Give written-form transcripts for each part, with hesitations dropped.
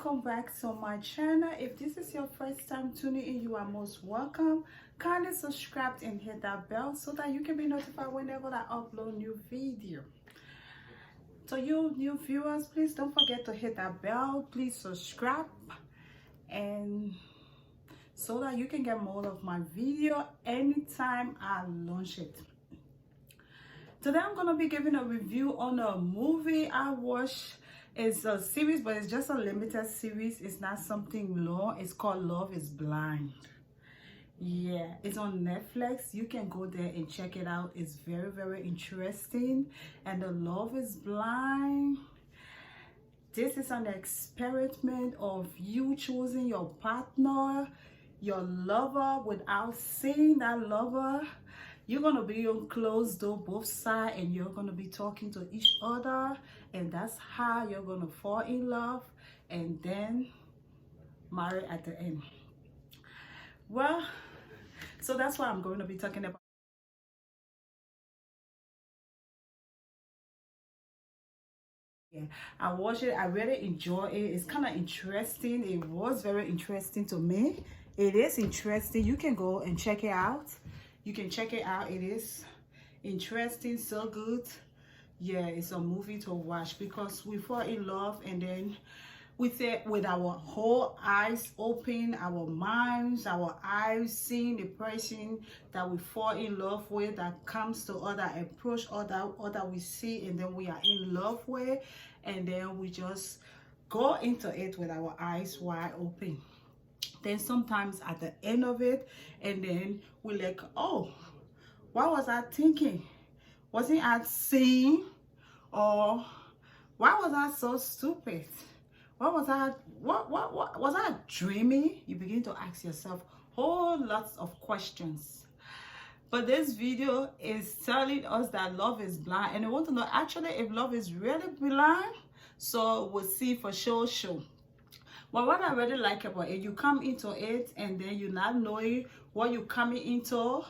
welcome back to my channel. If this is your first time tuning in, you are most welcome. Kindly subscribe and hit that bell so that you can be notified whenever I upload new video. So you new viewers, please don't forget to hit that bell. Please subscribe, and so that you can get more of my video anytime I launch it. Today I'm gonna be giving a review on a movie I watched. It's a series, but it's just a limited series. It's not something long. It's called Love is Blind. Yeah, it's on Netflix. You can go there and check it out. It's very, very interesting. And the Love is Blind, this is an experiment of you choosing your partner, your lover, without seeing that lover. You're going to be on closed door, both sides, and you're going to be talking to each other. And that's how you're going to fall in love and then marry at the end. Well, so that's what I'm going to be talking about. Yeah, I watched it. I really enjoy it. It's kind of interesting. It was very interesting to me. It is interesting. You can go and check it out. You can check it out. It is interesting, so good. Yeah, it's a movie to watch because we fall in love, and then with it, with our whole eyes open, our minds, our eyes seeing the person that we fall in love with, that comes to other approach, other we see, and then we are in love with, and then we just go into it with our eyes wide open. Then sometimes at the end of it, and then we're like, oh, what was I thinking? Wasn't I seeing? Or why was I so stupid? What was I dreaming? You begin to ask yourself whole lots of questions. But this video is telling us that love is blind, and I want to know actually if love is really blind. So we'll see for sure. Well, what I really like about it, you come into it and then you're not knowing what you're coming into.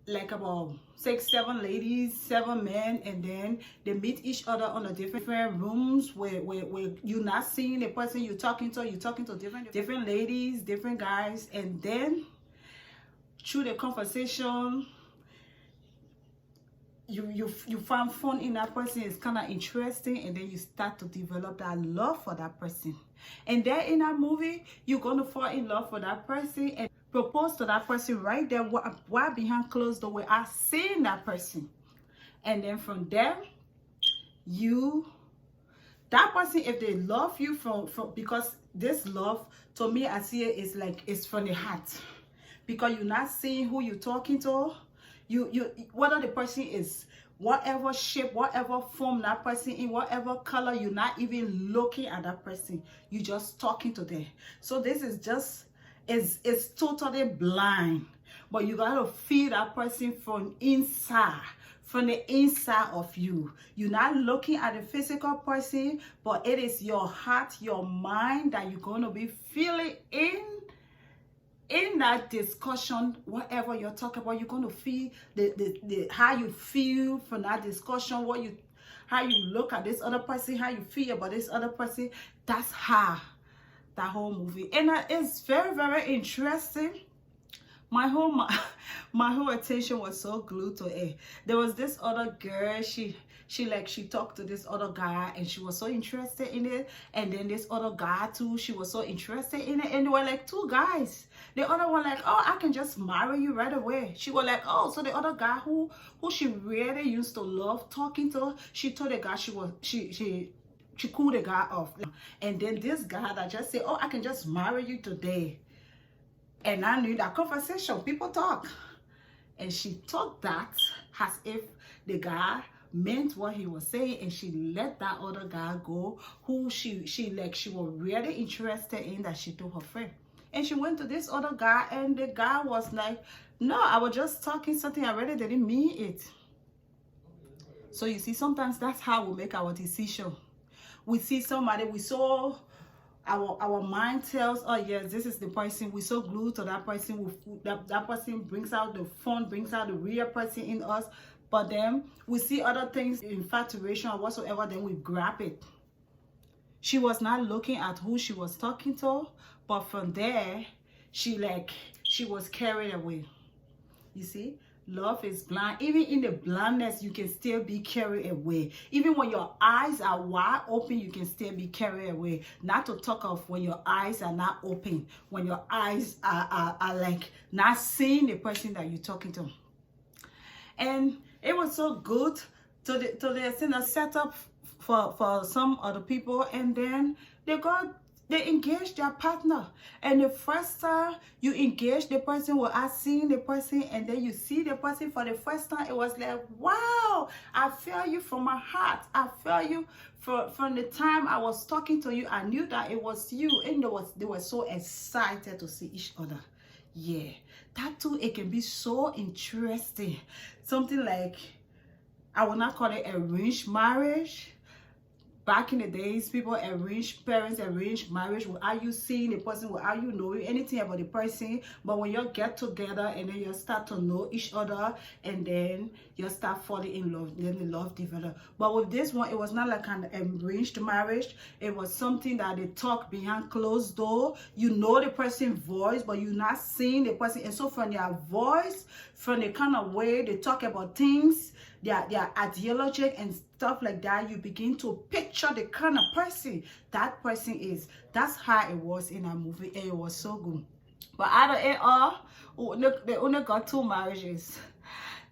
Like about 6, 7 ladies, 7 men, and then they meet each other on a different rooms where you're not seeing the person you're talking to different ladies, different guys, and then through the conversation, you find fun in that person. It's kind of interesting, and then you start to develop that love for that person. And then in that movie, you're gonna fall in love with that person and propose to that person right there while behind closed door without seeing that person. And then from there, that person, if they love you from because this love, to me, I see it is like it's from the heart, because you're not seeing who you're talking to. You whether the person is whatever shape, whatever form that person in, whatever color, you're not even looking at that person. You're just talking to them. So this is just it's totally blind. But you gotta feel that person from inside, from the inside of you. You're not looking at the physical person, but it is your heart, your mind that you're gonna be feeling in that discussion. Whatever you're talking about, you're going to feel the how you feel from that discussion, how you look at this other person, how you feel about this other person. That's how that whole movie, and it's very, very interesting. My whole attention was so glued to it. There was this other girl, she talked to this other guy, and she was so interested in it. And then this other guy too, she was so interested in it. And they were like 2 guys. The other one like, oh, I can just marry you right away. She was like, oh, so the other guy who she really used to love talking to, she told the guy she cooled the guy off. And then this guy that just said, oh, I can just marry you today. And I knew that conversation, people talk. And she took that as if the guy meant what he was saying, and she let that other guy go who she was really interested in, that she told her friend. And she went to this other guy, and the guy was like, no, I was just talking something, I really didn't mean it. So you see, sometimes that's how we make our decision. We see somebody, we saw our mind tells, oh yes, this is the person. We're so glued to that person. That person brings out the fun, brings out the real person in us. But then we see other things, infatuation or whatsoever, then we grab it. She was not looking at who she was talking to, but from there, she was carried away. You see, love is blind. Even in the blindness, you can still be carried away. Even when your eyes are wide open, you can still be carried away. Not to talk of when your eyes are not open, when your eyes are like not seeing the person that you're talking to. And it was so good to the extent of set up for some other people, and then they engage their partner. And the first time you engage the person without seeing the person, and then you see the person for the first time, it was like, wow, I feel you from my heart. I feel you from the time I was talking to you. I knew that it was you, and they were so excited to see each other. Yeah, that too, it can be so interesting. Something like, I will not call it arranged marriage. Back in the days, parents arrange marriage without you seeing the person, without you knowing anything about the person. But when you get together and then you start to know each other, and then you start falling in love, then the love develops. But with this one, it was not like an arranged marriage. It was something that they talk behind closed door. You know the person's voice, but you're not seeing the person. And so from their voice, from the kind of way they talk about things, their ideology and stuff like that, you begin to picture the kind of person that person is. That's how it was in that movie, and it was so good. But out of it all, they only got 2 marriages.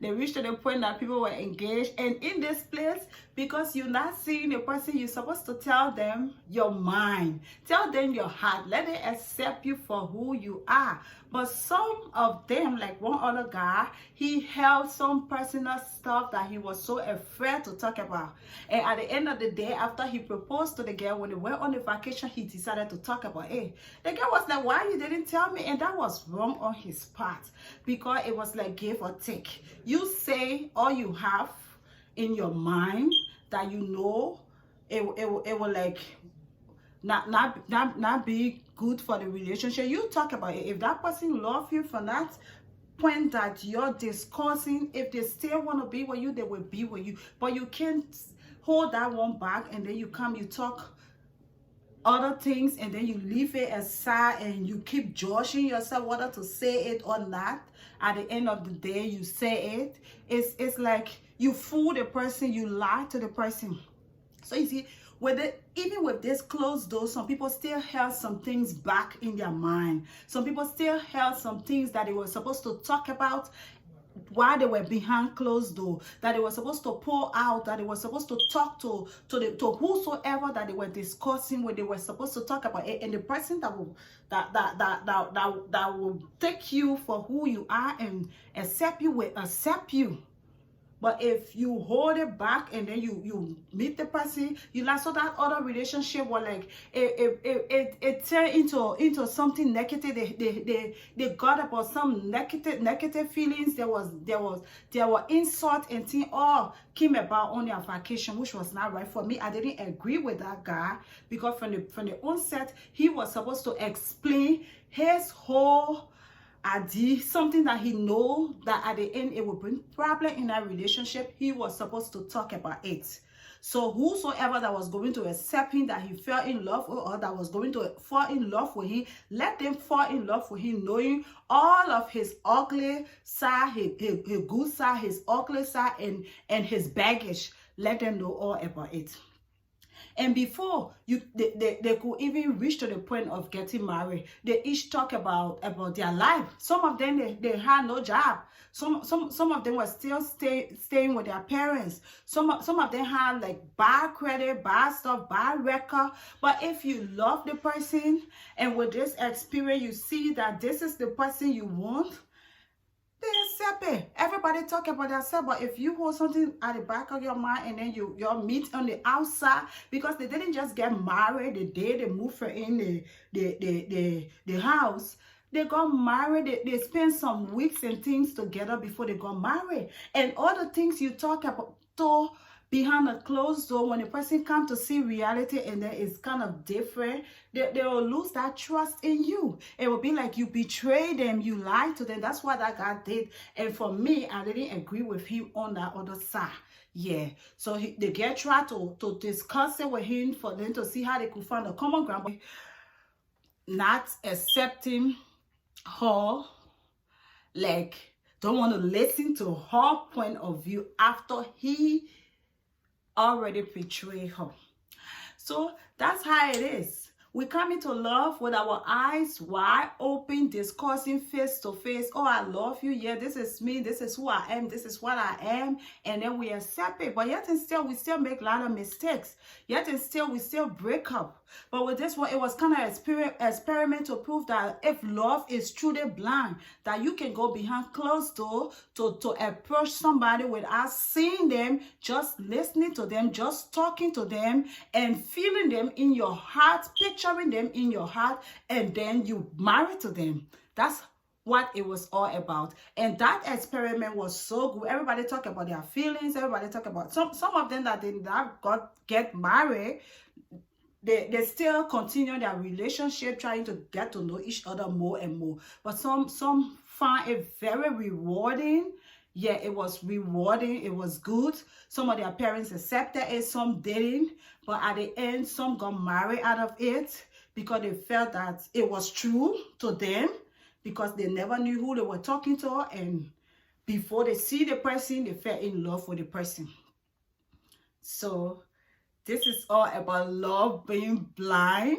They reached to the point that people were engaged. And in this place, because you're not seeing the person, you're supposed to tell them your mind. Tell them your heart. Let them accept you for who you are. But some of them, like one other guy, he held some personal stuff that he was so afraid to talk about. And at the end of the day, after he proposed to the girl, when they went on the vacation, he decided to talk about it. The girl was like, why you didn't tell me? And that was wrong on his part, because it was like give or take. You say all you have in your mind that you know it will like not be good for the relationship. You talk about it. If that person loves you from that point that you're discussing, if they still want to be with you, they will be with you. But you can't hold that one back, and then you talk other things, and then you leave it aside, and you keep judging yourself whether to say it or not. At the end of the day, you say it. It's like you fool the person, you lie to the person. So you see, even with this closed door, some people still held some things back in their mind. Some people still held some things that they were supposed to talk about while they were behind closed door, that they were supposed to pour out, that they were supposed to talk to whosoever that they were discussing with. They were supposed to talk about it, and the person that will take you for who you are and accept you will accept you. But if you hold it back and then you meet the person, you like, so that other relationship was like it turned into something negative. They got about some negative feelings. There were insult and things all came about on their vacation, which was not right for me. I didn't agree with that guy, because from the onset he was supposed to explain his whole idea, something that he know that at the end it will bring problem in that relationship. He was supposed to talk about it. So whosoever that was going to accept him, that he fell in love with, or that was going to fall in love with him, let them fall in love with him, knowing all of his ugly side, his good side, his ugly side, and his baggage. Let them know all about it. And before they could even reach to the point of getting married, they each talk about their life. Some of them, they had no job. Some of them were still staying with their parents. Some of them had like bad credit, bad stuff, bad record. But if you love the person, and with this experience you see that this is the person you want, they accept it. Everybody talk about themselves, but if you hold something at the back of your mind, and then you meet on the outside, because they didn't just get married the day they moved in the house. They got married. They spent some weeks and things together before they got married. And all the things you talk about, so behind a closed door, when a person come to see reality and then it's kind of different, they will lose that trust in you. It will be like you betray them, you lie to them. That's what that guy did. And for me, I didn't agree with him on that other side. Yeah, so the girl tried to discuss it with him for them to see how they could find a common ground, but not accepting her, like don't want to listen to her point of view after he already betrayed her. So that's how it is. We come into love with our eyes wide open, discussing face to face. Oh, I love you. Yeah, this is me. This is who I am. This is what I am. And then we accept it. But yet and still, we still make a lot of mistakes. Yet and still, we still break up. But with this one, it was kind of experiment to prove that if love is truly blind, that you can go behind closed door to approach somebody without seeing them, just listening to them, just talking to them, and feeling them in your heart, picturing them in your heart, and then you marry to them. That's what it was all about. And that experiment was so good. Everybody talk about their feelings. Everybody talk about some of them that did not get married. They still continue their relationship, trying to get to know each other more and more. But some find it very rewarding. Yeah, it was rewarding. It was good. Some of their parents accepted it, some didn't. But at the end, some got married out of it because they felt that it was true to them, because they never knew who they were talking to. And before they see the person, they fell in love with the person. So this is all about love being blind.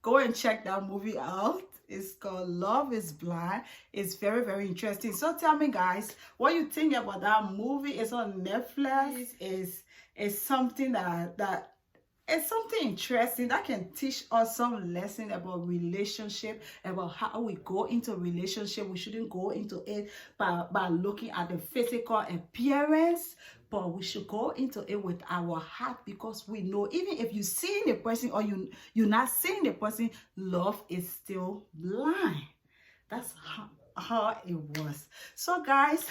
Go and check that movie out. It's called Love is Blind. It's very, very interesting. So tell me, guys, what you think about that movie. It's on Netflix. It's something that it's something interesting that can teach us some lesson about relationship, about how we go into a relationship. We shouldn't go into it by looking at the physical appearance, but we should go into it with our heart, because we know even if you see the person or you're not seeing the person, love is still blind. That's how it was. So guys,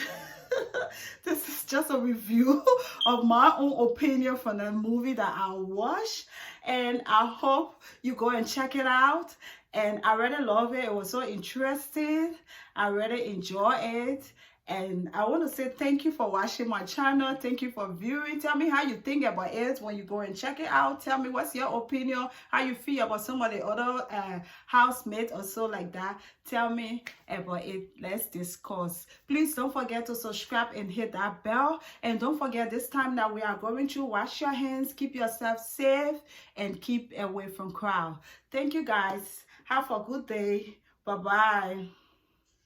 this is just a review of my own opinion from the movie that I watched, and I hope you go and check it out. And I really love it. It was so interesting. I really enjoy it. And I want to say thank you for watching my channel. Thank you for viewing. Tell me how you think about it when you go and check it out. Tell me what's your opinion, how you feel about some of the other housemates or so like that. Tell me about it. Let's discuss. Please don't forget to subscribe and hit that bell. And don't forget, this time that we are going to wash your hands, keep yourself safe, and keep away from crowd. Thank you, guys. Have a good day. Bye-bye.